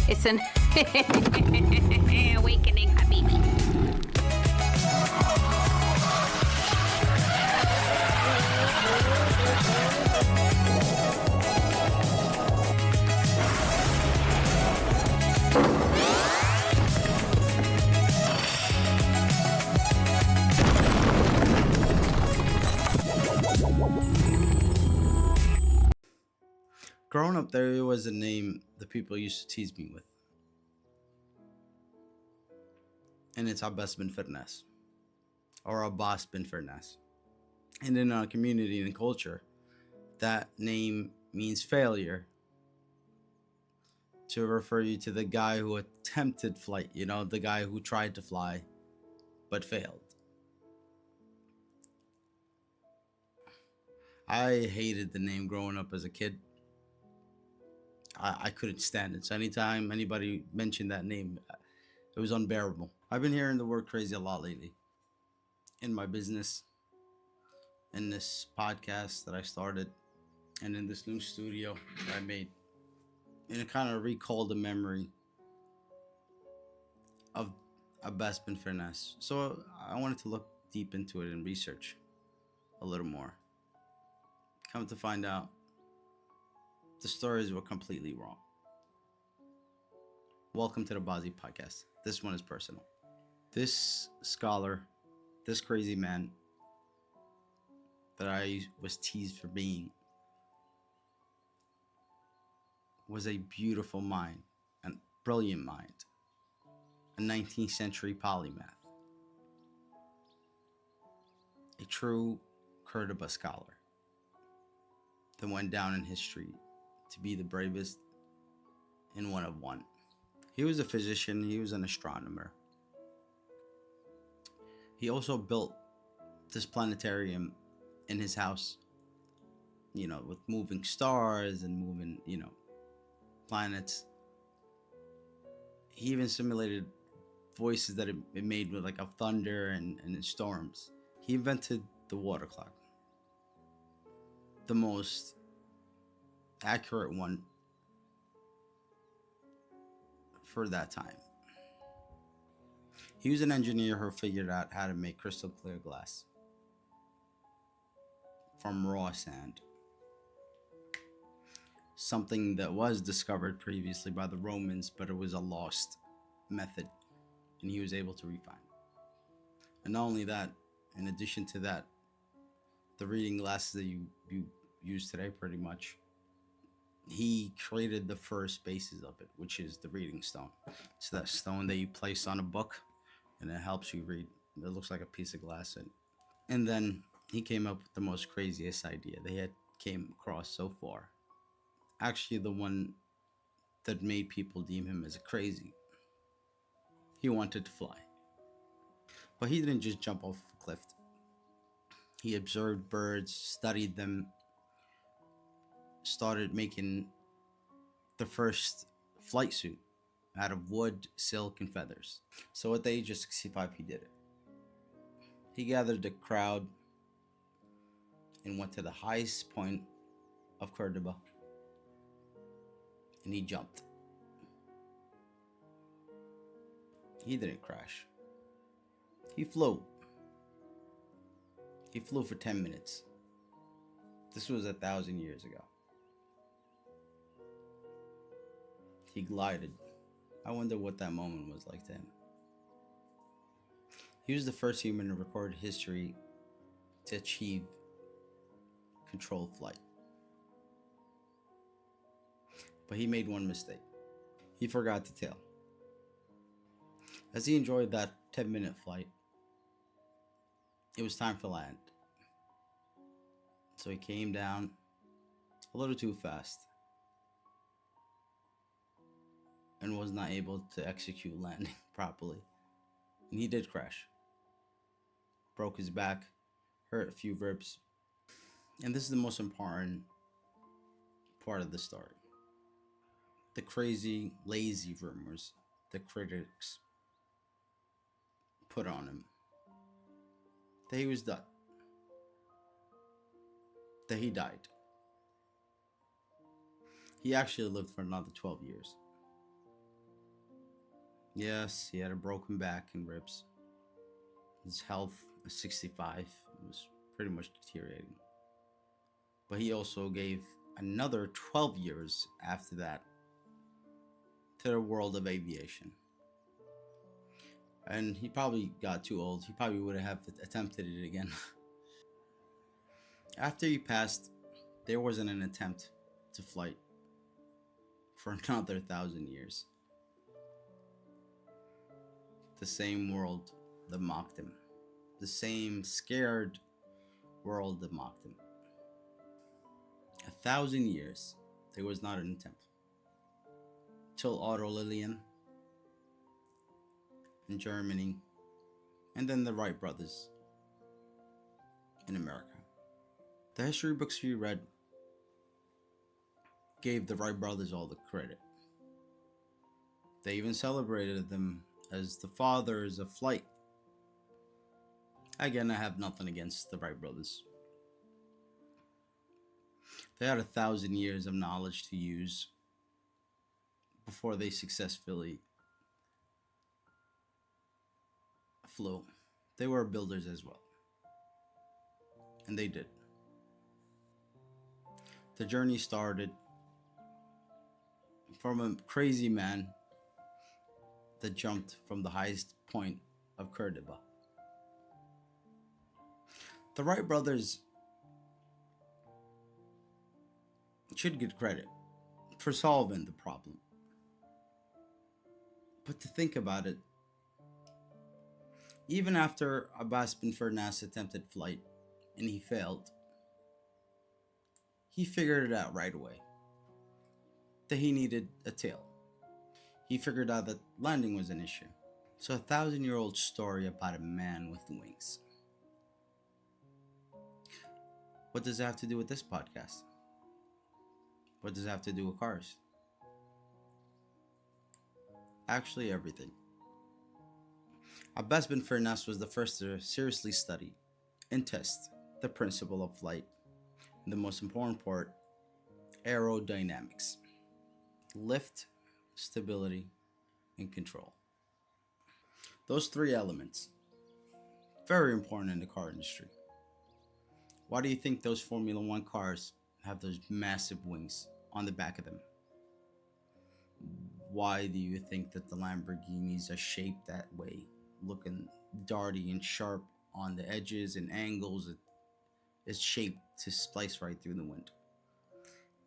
It's an awakening, habibi. Growing up, there was a name the people used to tease me with, and it's Abbas ibn Firnas, or Abbas ibn Firnas. And in our community and culture, that name means failure, to refer you to the guy who attempted flight, the guy who tried to fly but failed. I hated the name growing up as a kid. I couldn't stand it. So anytime anybody mentioned that name, it was unbearable. I've been hearing the word crazy a lot lately in my business, in this podcast that I started, and in this new studio that I made. And it kind of recalled the memory of Abbas ibn Firnas. So I wanted to look deep into it and research a little more. Come to find out, the stories were completely wrong. Welcome to the Bazi podcast. This one is personal. This scholar, this crazy man that I was teased for being, was a beautiful mind, a brilliant mind, a 19th century polymath, a true Kurdiba scholar that went down in history to be the bravest and one of one. He was a physician, he was an astronomer. He also built this planetarium in his house, with moving stars and moving, planets. He even simulated voices that it made with like a thunder and storms. He invented the water clock, the most accurate one for that time. He was an engineer who figured out how to make crystal clear glass from raw sand, something that was discovered previously by the Romans, but it was a lost method, and he was able to refine. And not only that, in addition to that, the reading glasses that you use today, pretty much, he created the first basis of it, which is the reading stone. It's that stone that you place on a book and it helps you read. It looks like a piece of glass. And then he came up with the most craziest idea they had came across so far. Actually, the one that made people deem him as a crazy. He wanted to fly. But he didn't just jump off a cliff. He observed birds, studied them, started making the first flight suit out of wood, silk, and feathers. So at the age of 65, he did it. He gathered a crowd and went to the highest point of Cordoba, and he jumped. He didn't crash. He flew. He flew for 10 minutes. This was 1,000 years ago. He glided. I wonder what that moment was like to him. He was the first human in recorded history to achieve controlled flight. But he made one mistake. He forgot to tail. As he enjoyed that 10-minute flight, it was time to land. So he came down a little too fast and was not able to execute landing properly. And he did crash. Broke his back, hurt a few ribs. And this is the most important part of the story. The crazy, lazy rumors the critics put on him. That he was done. That he died. He actually lived for another 12 years. Yes, he had a broken back and ribs. His health at 65 was pretty much deteriorating. But he also gave another 12 years after that to the world of aviation. And he probably got too old. He probably would have attempted it again. After he passed, there wasn't an attempt to flight for another 1,000 years. The same world that mocked him. The same scared world that mocked him. 1,000 years, there was not an attempt. Till Otto Lilian in Germany, and then the Wright brothers in America. The history books we read gave the Wright brothers all the credit. They even celebrated them as the fathers of flight. Again, I have nothing against the Wright brothers. They had 1,000 years of knowledge to use before they successfully flew. They were builders as well. And they did. The journey started from a crazy man that jumped from the highest point of Cordoba. The Wright brothers should get credit for solving the problem. But to think about it, even after Abbas ibn Firnas attempted flight and he failed, he figured it out right away that he needed a tail. He figured out that landing was an issue. So 1,000-year-old story about a man with wings. What does it have to do with this podcast? What does it have to do with cars? Actually, everything. Abbas ibn Firnas was the first to seriously study and test the principle of flight, and the most important part, aerodynamics. Lift, stability, and control. Those three elements, very important in the car industry. Why do you think those Formula One cars have those massive wings on the back of them? Why do you think that the Lamborghinis are shaped that way, looking darty and sharp on the edges and angles? It's shaped to splice right through the wind.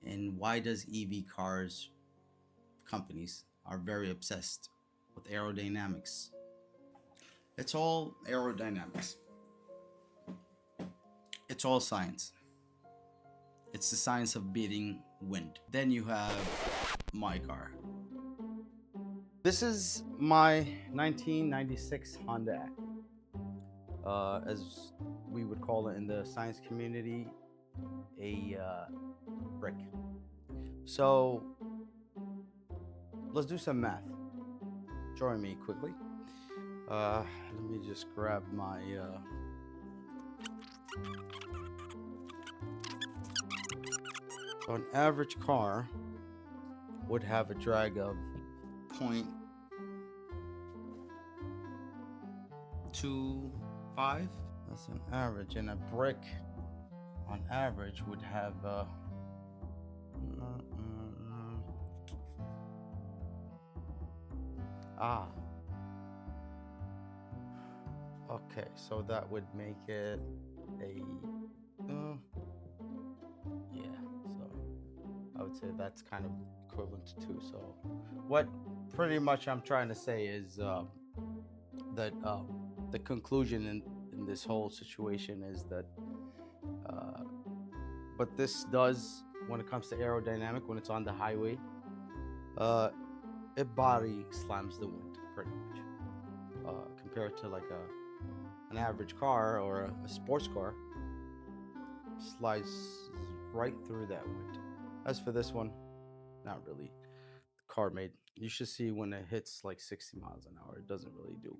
And why does EV cars companies are very obsessed with aerodynamics? It's all aerodynamics. It's all science. It's the science of beating wind. Then you have my car. This is my 1996 Honda Acura. As we would call it in the science community, a brick. So let's do some math. Join me quickly. Let me just grab my so an average car would have a drag of 0.25. That's an average, and a brick on average would have okay, so that would make it a so I would say that's kind of equivalent to 2. So what pretty much I'm trying to say is that the conclusion in this whole situation is that but this does, when it comes to aerodynamic, when it's on the highway, it body slams the wind pretty much compared to like an average car or a sports car. Slides right through that wind. As for this one, not really. The car made, you should see when it hits like 60 miles an hour, it doesn't really do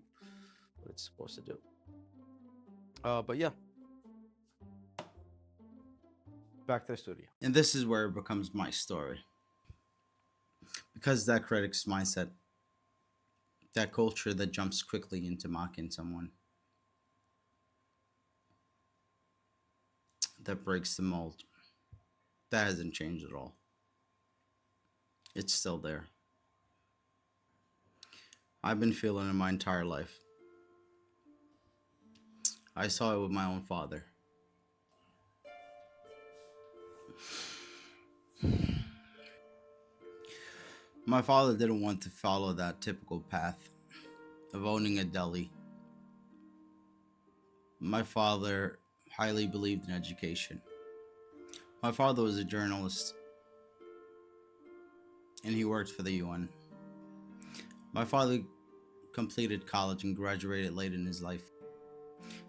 what it's supposed to do. But yeah, back to the studio. And this is where it becomes my story. Because that critic's mindset, That culture that jumps quickly into mocking someone, that breaks the mold, that hasn't changed at all. It's still there. I've been feeling it my entire life. I saw it with my own father. My father didn't want to follow that typical path of owning a deli. My father highly believed in education. My father was a journalist and he worked for the UN. My father completed college and graduated late in his life,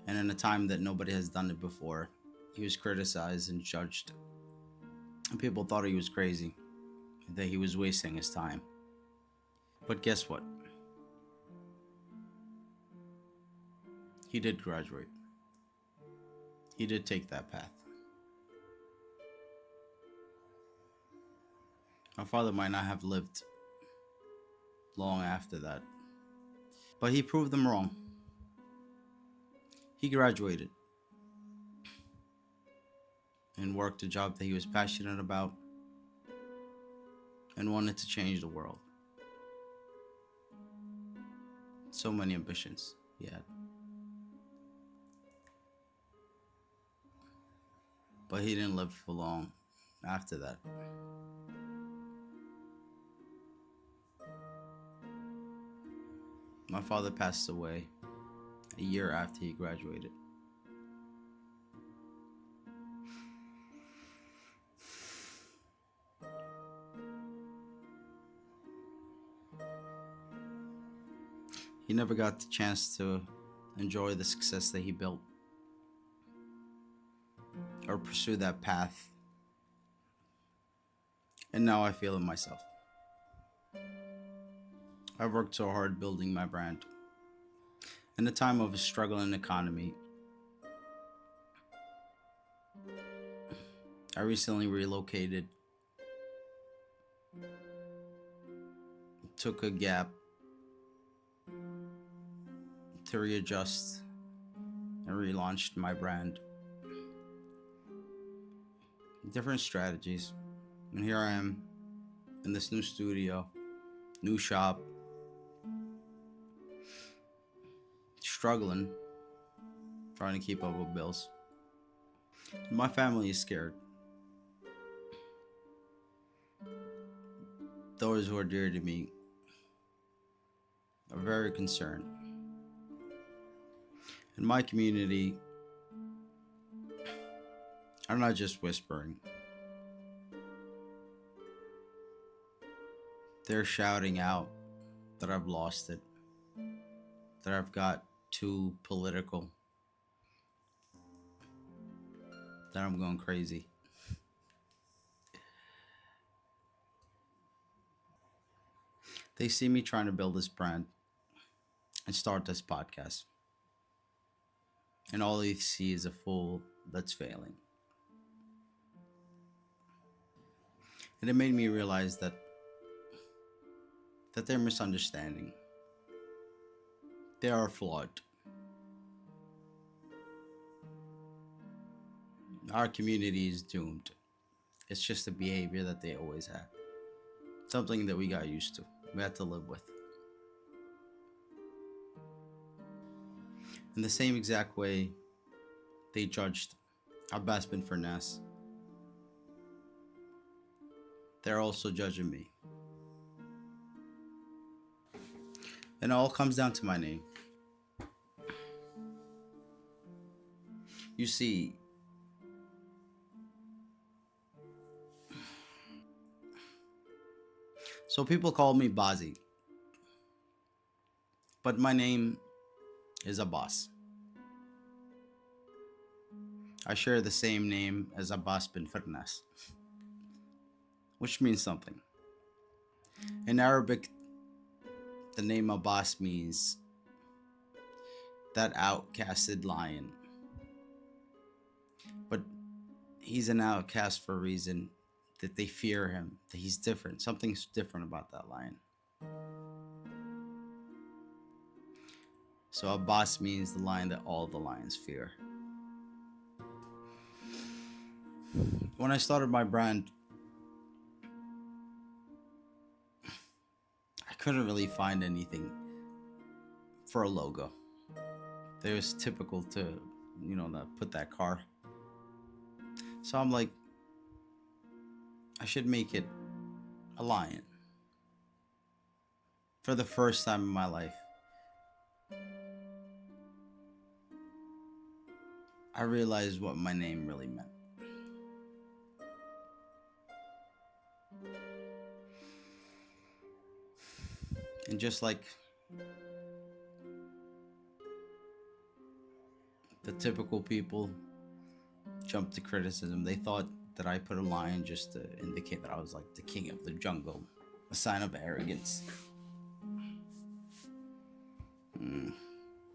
and in a time that nobody has done it before. He was criticized and judged, and people thought he was crazy, that he was wasting his time. But guess what? He did graduate. He did take that path. My father might not have lived long after that, but he proved them wrong. He graduated and worked a job that he was passionate about and wanted to change the world. So many ambitions he had. But he didn't live for long after that. My father passed away a year after he graduated. He never got the chance to enjoy the success that he built or pursue that path. And now I feel it myself. I've worked so hard building my brand. In a time of a struggling economy, I recently relocated, took a gap to readjust and relaunched my brand. Different strategies. And here I am in this new studio, new shop, struggling, trying to keep up with bills. And my family is scared. Those who are dear to me are very concerned. In my community, I'm not just whispering. They're shouting out that I've lost it, that I've got too political, that I'm going crazy. They see me trying to build this brand and start this podcast, and all they see is a fool that's failing. And it made me realize that they're misunderstanding. They are flawed. Our community is doomed. It's just a behavior that they always had. Something that we got used to. We had to live with. In the same exact way they judged Abbas ibn Firnas, they're also judging me. And it all comes down to my name. You see, so people call me Bazi, but my name is Abbas. I share the same name as Abbas ibn Firnas, which means something. In Arabic, the name Abbas means that outcasted lion. But he's an outcast for a reason, that they fear him, that he's different. Something's different about that lion. So Abbas means the lion that all the lions fear. When I started my brand, I couldn't really find anything for a logo. It was typical to, put that car. So I'm like, I should make it a lion. For the first time in my life, I realized what my name really meant. And just like the typical people jumped to criticism, they thought that I put a lion just to indicate that I was like the king of the jungle, a sign of arrogance.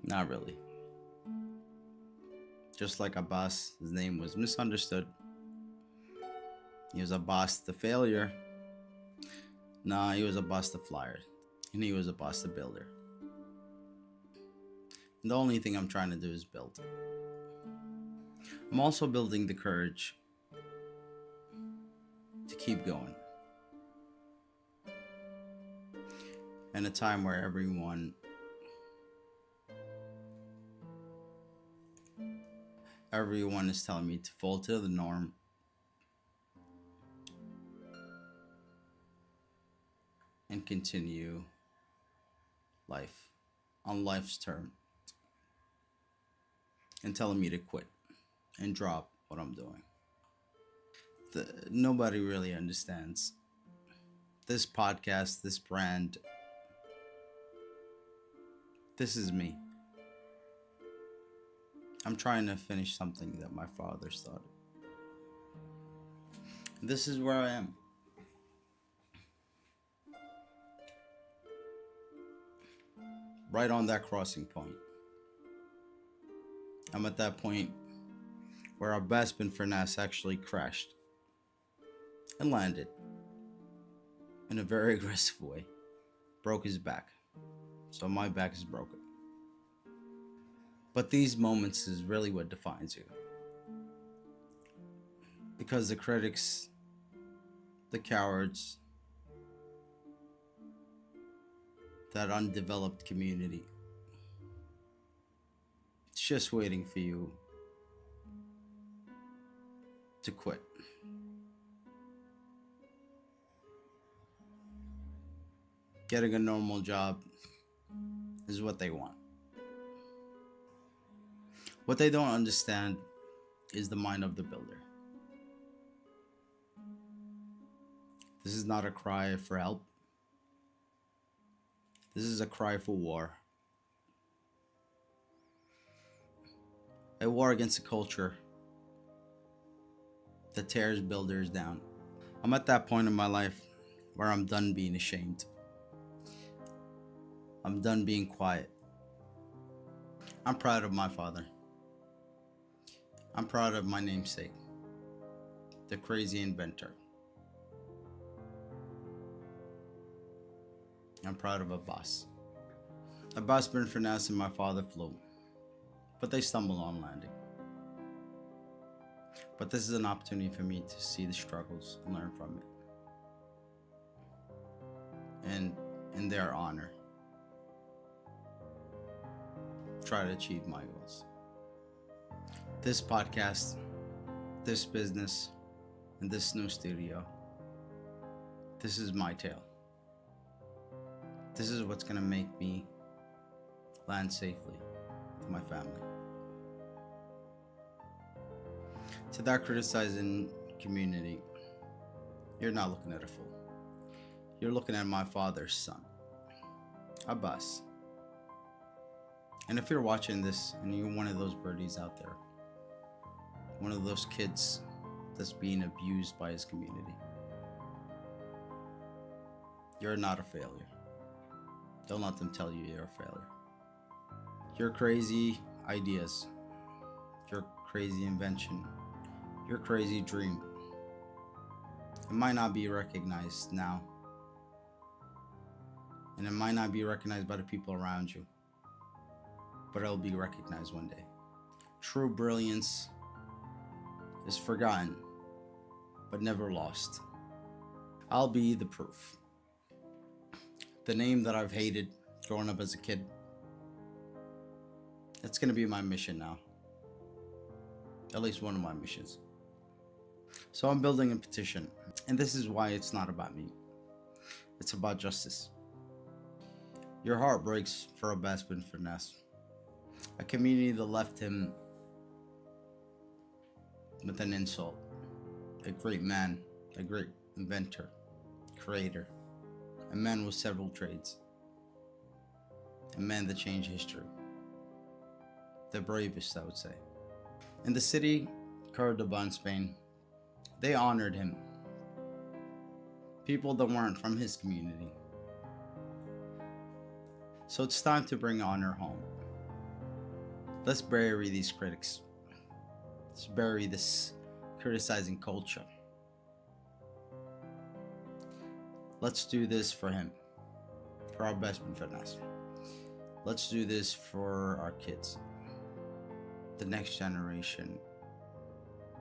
Not really. Just like Abbas, his name was misunderstood. He was Abbas the failure. Nah, he was Abbas the flyer. And he was Abbas the builder. And the only thing I'm trying to do is build. I'm also building the courage to keep going. In a time where everyone is telling me to fall to the norm, and continue life on life's term, and telling me to quit and drop what I'm doing. Nobody really understands this podcast, this brand. This is me. I'm trying to finish something that my father started. This is where I am. Right on that crossing point. I'm at that point where Abbas ibn Firnas actually crashed and landed in a very aggressive way. Broke his back. So my back is broken. But these moments is really what defines you. Because the critics, the cowards, that undeveloped community, it's just waiting for you to quit. Getting a normal job is what they want. What they don't understand is the mind of the builder. This is not a cry for help. This is a cry for war. A war against a culture that tears builders down. I'm at that point in my life where I'm done being ashamed. I'm done being quiet. I'm proud of my father. I'm proud of my namesake, the crazy inventor. I'm proud of Abbas. Abbas ibn Firnas and my father flew, but they stumbled on landing. But this is an opportunity for me to see the struggles and learn from it. And in their honor, try to achieve my goals. This podcast, this business, and this new studio, this is my tale. This is what's gonna make me land safely with my family. To that criticizing community, you're not looking at a fool. You're looking at my father's son, Abbas. And if you're watching this and you're one of those birdies out there, one of those kids that's being abused by his community, you're not a failure. Don't let them tell you you're a failure. Your crazy ideas, your crazy invention, your crazy dream, it might not be recognized now. And it might not be recognized by the people around you. but it'll be recognized one day. True brilliance is forgotten, but never lost. I'll be the proof. The name that I've hated growing up as a kid, it's gonna be my mission now. At least one of my missions. So I'm building a petition, and this is why it's not about me. It's about justice. Your heart breaks for Abbas ibn Firnas, a community that left him with an insult. A great man, a great inventor, creator, a man with several trades, a man that changed history. The bravest, I would say. In the city, Dearborn, Spain, they honored him. People that weren't from his community. So it's time to bring honor home. Let's bury these critics. Let's bury this criticizing culture. Let's do this for him, for our best and Firnas. Let's do this for our kids, the next generation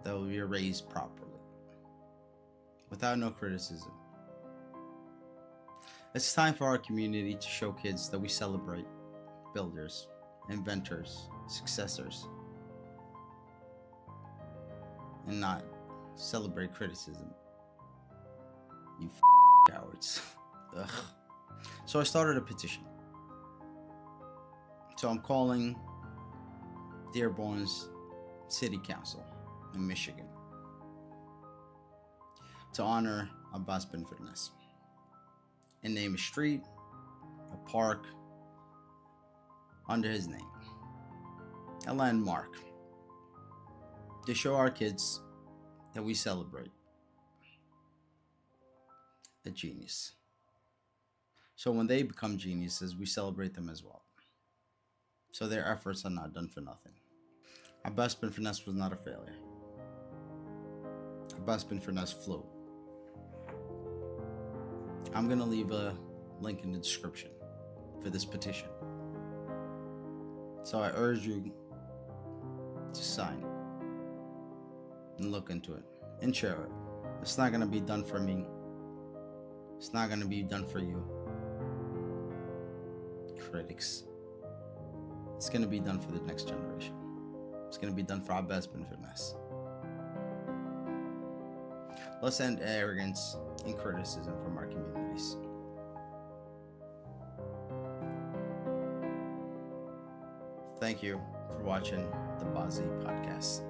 that will be raised properly, without no criticism. It's time for our community to show kids that we celebrate builders, inventors, successors, and not celebrate criticism. You cowards. Ugh. So I started a petition. So I'm calling Dearborn's City Council in Michigan to honor Abbas ibn Firnas and name a street, a park under his name, a landmark to show our kids that we celebrate a genius. So when they become geniuses, we celebrate them as well. So their efforts are not done for nothing. Abbas ibn Firnas was not a failure. Abbas ibn Firnas flew. I'm gonna leave a link in the description for this petition. So I urge you to sign and look into it and share it. It's not gonna be done for me. It's not gonna be done for you, critics. It's gonna be done for the next generation. It's gonna be done for Abbas ibn Firnas. Let's end arrogance and criticism from our communities. Thank you for watching the Bazi podcast.